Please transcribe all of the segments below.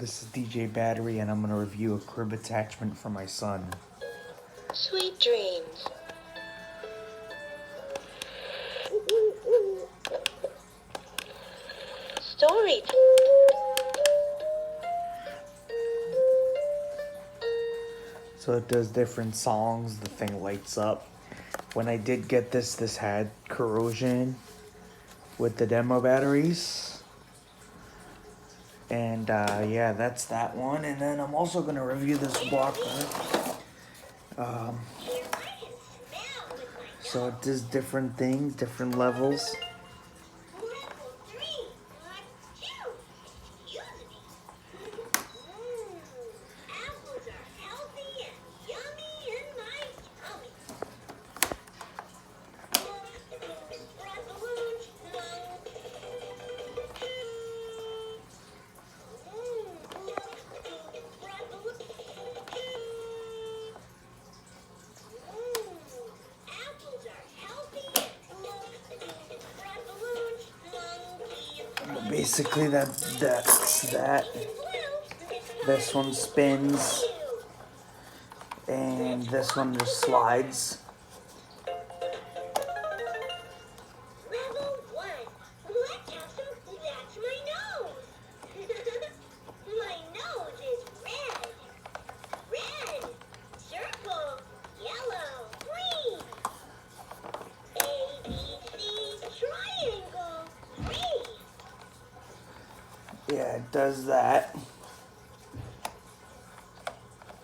This is DJ Battery, and I'm going to review a crib attachment for my son. Sweet dreams. Story. So it does different songs. The thing lights up. When I did get this had corrosion with the demo batteries. And yeah, that's that one. And then I'm also going to review this blocker. So it does different things, different levels. Basically, that's that. This one spins, and this one just slides. Level 1. Let's have some. That's my nose. My nose is red. Red. Circle. Yellow. Green. A, B, C. Triangle. Green. Yeah, it does that.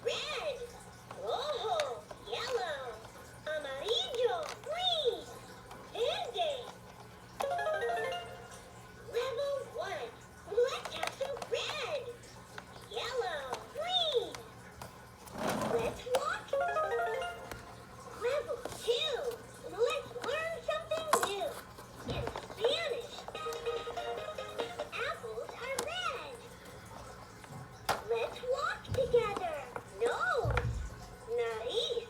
Red, rojo, yellow, amarillo, green, verde. Level 1. Let's have some red, yellow, green. Let's walk. Level 2. Let's learn something new. In Spanish. Apples are red. Let's walk together. Nose. Nariz.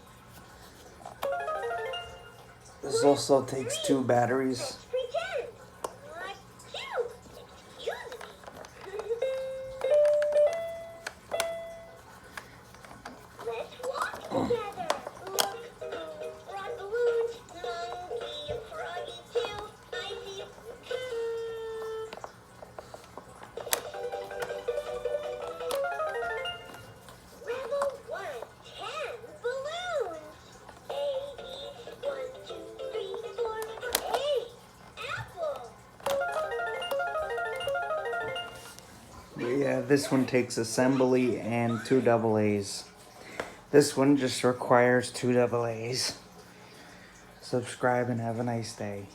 This also takes 2 batteries. Let's pretend. What? Two. Excuse me. Let's walk together. Look. Frog balloons. Monkey. Froggy too. I see. Level 1. 10 balloons. A, B, 1, 2, 3, 4, 8. Apple. But yeah, this one takes assembly and 2 AA's. This one just requires 2 AA's. Subscribe and have a nice day.